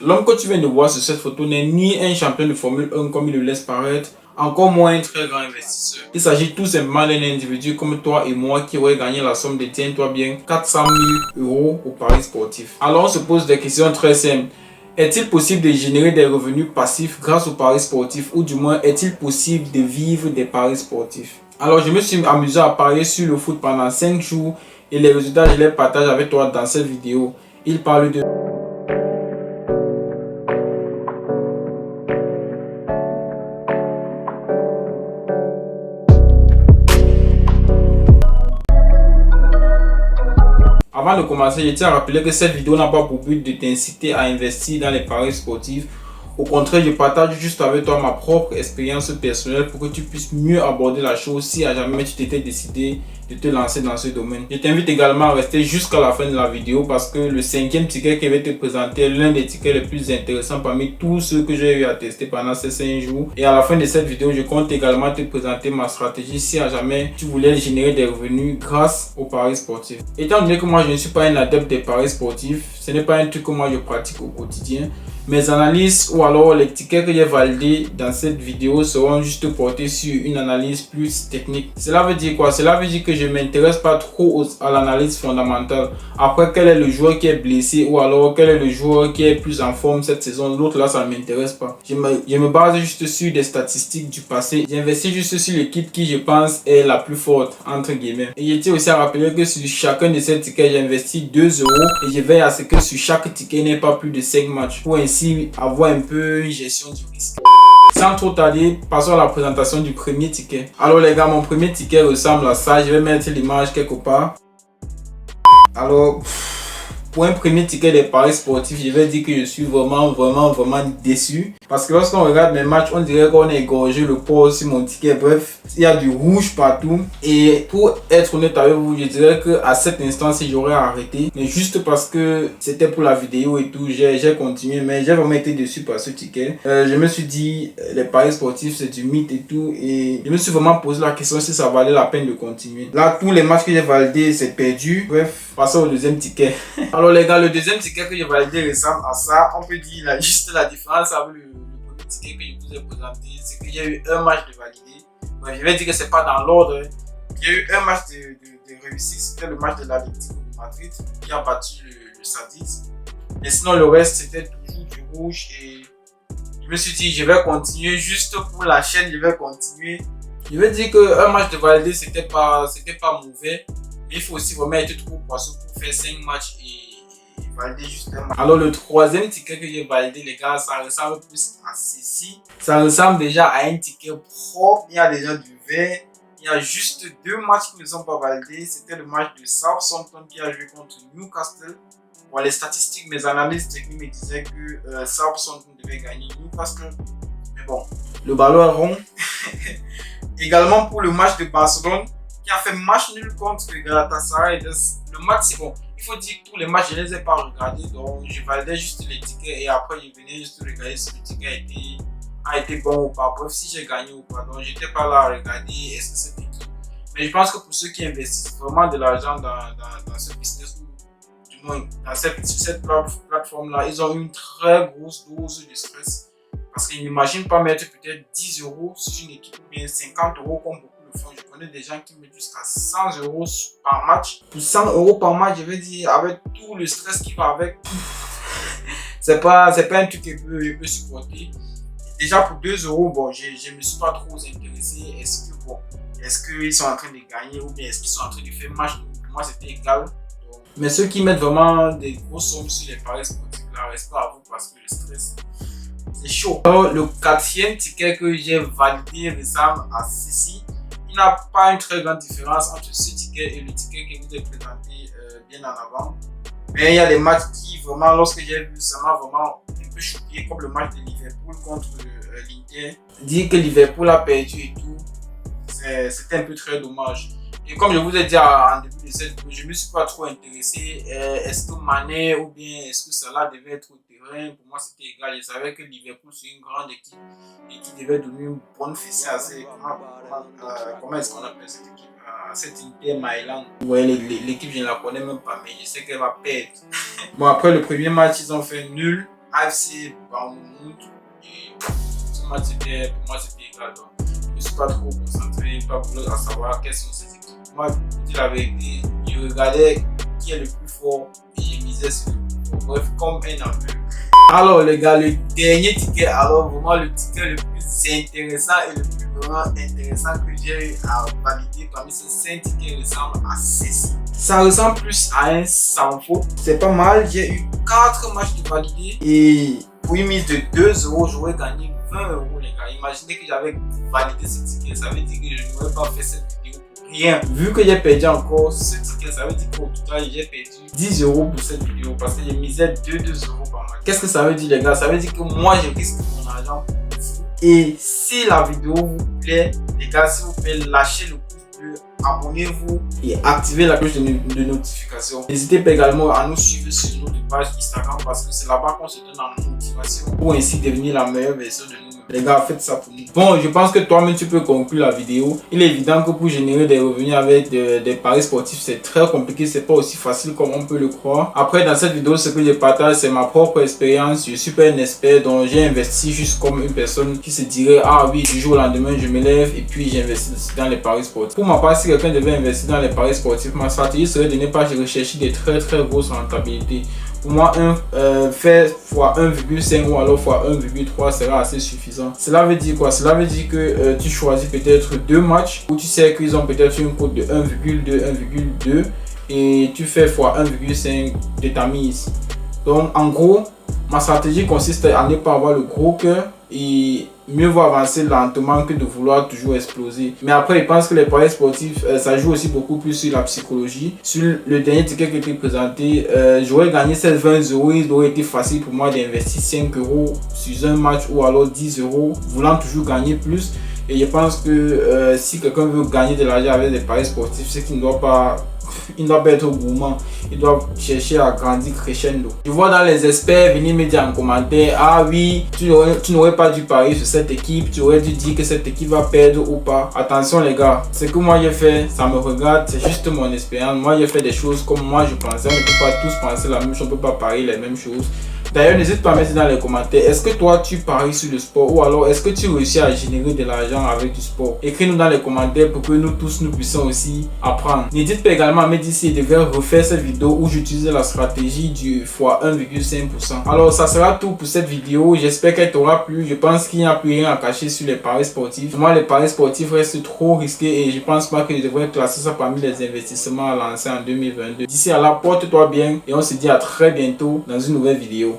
L'homme que tu viens de voir sur cette photo n'est ni un champion de Formule 1 comme il le laisse paraître, encore moins un très grand investisseur. Il s'agit tout simplement d'un individu comme toi et moi qui aurait gagné la somme de, tiens-toi bien, 400 000 € au paris sportif. Alors on se pose des questions très simples. Est-il possible de générer des revenus passifs grâce aux paris sportifs, ou du moins est-il possible de vivre des paris sportifs? Alors je me suis amusé à parier sur le foot pendant 5 jours et les résultats je les partage avec toi dans cette vidéo. Il parle de Avant de commencer, je tiens à rappeler que cette vidéo n'a pas pour but de t'inciter à investir dans les paris sportifs. Au contraire, je partage juste avec toi ma propre expérience personnelle pour que tu puisses mieux aborder la chose si à jamais tu t'étais décidé de te lancer dans ce domaine. Je t'invite également à rester jusqu'à la fin de la vidéo parce que le 5e ticket que je vais te présenter est l'un des tickets les plus intéressants parmi tous ceux que j'ai eu à tester pendant ces 5 jours. Et à la fin de cette vidéo, je compte également te présenter ma stratégie si à jamais tu voulais générer des revenus grâce aux paris sportifs. Étant donné que moi je ne suis pas un adepte des paris sportifs, ce n'est pas un truc que moi je pratique au quotidien. Mes analyses ou alors les tickets que j'ai validés dans cette vidéo seront juste portés sur une analyse plus technique. Cela veut dire quoi? Cela veut dire que je ne m'intéresse pas trop à l'analyse fondamentale. Après, quel est le joueur qui est blessé ou alors quel est le joueur qui est plus en forme cette saison, l'autre là ça ne m'intéresse pas. Je me base juste sur des statistiques du passé. J'investis juste sur l'équipe qui je pense est la plus forte entre guillemets. Et je tiens aussi à rappeler que sur chacun de ces tickets j'investis 2 € et je veille à ce que sur chaque ticket il n'y ait pas plus de 5 matchs pour ainsi avoir un peu une gestion du risque. Sans trop tarder, passons à la présentation du premier ticket. Alors les gars, mon premier ticket ressemble à ça. Je vais mettre l'image quelque part. Alors, pour un premier ticket des paris sportifs, je vais dire que je suis vraiment déçu. Parce que lorsqu'on regarde mes matchs, on dirait qu'on a égorgé le porc sur mon ticket. Bref, il y a du rouge partout. Et pour être honnête avec vous, je dirais qu'à cet instant, si j'aurais arrêté, mais juste parce que c'était pour la vidéo et tout, j'ai continué. Mais j'ai vraiment été déçu par ce ticket. Je me suis dit, les paris sportifs, c'est du mythe et tout. Et je me suis vraiment posé la question si ça valait la peine de continuer. Là, tous les matchs que j'ai validés, c'est perdu. Bref, passons au deuxième ticket. Alors les gars, le deuxième ticket que j'ai validé ressemble à ça. On peut dire là, juste la différence avec le premier ticket que je vous ai présenté, c'est que j'ai eu un match de validé. Ouais, je vais dire que c'est pas dans l'ordre. Il y a eu un match de réussite, c'était le match de l'Atlético de Madrid qui a battu le Sadis. Mais sinon le reste c'était toujours du rouge et je me suis dit je vais continuer juste pour la chaîne, je vais continuer. Je vais dire qu'un match de validé c'était pas mauvais. Mais il faut aussi vraiment être trop poisseux pour faire 5 matchs et valider juste un match. Alors le troisième ticket que j'ai validé les gars, ça ressemble plus à ceci. Ça ressemble déjà à un ticket propre. Il y a déjà du vert. Il y a juste 2 matchs qui ne sont pas validés. C'était le match de Southampton qui a joué contre Newcastle. Bon, les statistiques, mes analyses techniques me disaient que Southampton devait gagner Newcastle. Mais bon, le ballon est rond. Également pour le match de Barcelone, qui a fait match nul contre Galatasaray. Le match, c'est bon. Il faut dire que tous les matchs, je ne les ai pas regardés. Donc, je validais juste les tickets et après, je venais juste regarder si le ticket a été bon ou pas. Bref, si j'ai gagné ou pas. Donc, je n'étais pas là à regarder est-ce que c'était qui. Mais je pense que pour ceux qui investissent vraiment de l'argent dans ce business, ou du moins sur cette plateforme-là, ils ont une très grosse dose de stress. Parce qu'ils n'imaginent pas mettre peut-être 10 € sur une équipe ou bien 50 € comme beaucoup le font. Je connais des gens qui mettent jusqu'à 100 € par match. Pour 100 € par match, je vais dire, avec tout le stress qui va avec, c'est pas un truc que je peux supporter. Déjà pour 2 €, bon, je ne me suis pas trop intéressé. Est-ce qu'ils sont en train de gagner ou bien est-ce qu'ils sont en train de faire match? Pour moi, c'était égal. Mais ceux qui mettent vraiment des grosses sommes sur les paris sportifs, là, reste pas à vous parce que le stress, c'est chaud. Alors, le quatrième ticket que j'ai validé ressemble à ceci. Il n'y a pas une très grande différence entre ce ticket et le ticket que je vous ai présenté bien en avant. Mais il y a des matchs qui vraiment, lorsque j'ai vu, ça m'a vraiment un peu choqué, comme le match de Liverpool contre l'Inter. Dire que Liverpool a perdu et tout, c'était un peu très dommage. Et comme je vous ai dit en début de cette vidéo, je ne me suis pas trop intéressé. Est-ce que Mané ou bien est-ce que Salah devait être au terrain? Pour moi, c'était égal. Je savais que Liverpool, c'est une grande équipe et qui devait donner une bonne fessée à ces. Comment est-ce qu'on appelle cette équipe? Cette Inter Milan. Ouais, l'équipe, je ne la connais même pas, mais je sais qu'elle va perdre. Bon, après le premier match, ils ont fait nul AFC Bournemouth. Et ce match, pour moi, c'était égal. Donc, je ne suis pas trop concentré, pas voulu à savoir quelles sont ces équipes. Moi, pour dire la vérité, je regardais qui est le plus fort et je misais sur le plus fort. Bref, comme un aveu. Alors les gars, le dernier ticket, alors vraiment le ticket le plus intéressant et le plus vraiment intéressant que j'ai eu à valider parmi ces 5 tickets ressemble à ceci. Ça ressemble plus à un sans faute. C'est pas mal, j'ai eu 4 matchs de validés et pour une mise de 2 €, j'aurais gagné 20 € les gars. Imaginez que j'avais validé ce ticket, ça veut dire que je n'aurais pas fait cette vidéo pour rien. Vu que j'ai perdu encore ce ticket, ça veut dire qu'au total j'ai perdu 10 € pour cette vidéo parce que j'ai misé 2 € par match. Qu'est-ce que ça veut dire les gars? Ça veut dire que moi je risque mon argent pour vous. Et si la vidéo vous plaît, les gars, s'il vous plaît, lâchez le pouce bleu, abonnez-vous et activez la cloche de notification. N'hésitez pas également à nous suivre sur notre page Instagram parce que c'est là-bas qu'on se donne la motivation pour ainsi devenir la meilleure version de nous. Les gars, faites ça pour nous. Bon, je pense que toi-même tu peux conclure la vidéo. Il est évident que pour générer des revenus avec des paris sportifs, c'est très compliqué, c'est pas aussi facile comme on peut le croire. Après, dans cette vidéo, ce que je partage, c'est ma propre expérience. Je suis pas un expert, donc j'ai investi juste comme une personne qui se dirait ah oui, du jour au lendemain, je me lève et puis j'investis dans les paris sportifs. Pour ma part, si quelqu'un devait investir dans les paris sportifs, ma stratégie serait de ne pas rechercher des très grosses rentabilités. Pour moi, faire fois 1,5 ou alors fois 1,3 sera assez suffisant. Cela veut dire quoi? Cela veut dire que tu choisis peut-être 2 matchs où tu sais qu'ils ont peut-être une cote de 1,2, 1,2 et tu fais fois 1,5 de ta mise. Donc en gros, ma stratégie consiste à ne pas avoir le gros cœur et mieux vaut avancer lentement que de vouloir toujours exploser. Mais après, je pense que les paris sportifs, ça joue aussi beaucoup plus sur la psychologie. Sur le dernier ticket que je t'ai présenté, j'aurais gagné 20 €. Il aurait été facile pour moi d'investir 5 € sur un match ou alors 10 €, voulant toujours gagner plus. Et je pense que si quelqu'un veut gagner de l'argent avec des paris sportifs, c'est qu'il ne doit pas être gourmand, il doit chercher à grandir crescendo. Je vois dans les experts venir me dire en commentaire ah oui, tu n'aurais pas dû parier sur cette équipe, tu aurais dû dire que cette équipe va perdre ou pas. Attention les gars, ce que moi j'ai fait, ça me regarde, c'est juste mon expérience. Moi j'ai fait des choses comme moi je pensais. On ne peut pas tous penser la même chose, on ne peut pas parier les mêmes choses. D'ailleurs, n'hésite pas à mettre dans les commentaires, est-ce que toi tu paries sur le sport ou alors est-ce que tu réussis à générer de l'argent avec du sport? Écris-nous dans les commentaires pour que nous tous nous puissions aussi apprendre. N'hésite pas également à me dire si je devrais refaire cette vidéo où j'utilise la stratégie du fois 1,5%. Alors ça sera tout pour cette vidéo, j'espère qu'elle t'aura plu. Je pense qu'il n'y a plus rien à cacher sur les paris sportifs. Pour moi, les paris sportifs restent trop risqués et je pense pas que je devrais classer ça parmi les investissements à lancer en 2022. D'ici là, porte-toi bien et on se dit à très bientôt dans une nouvelle vidéo.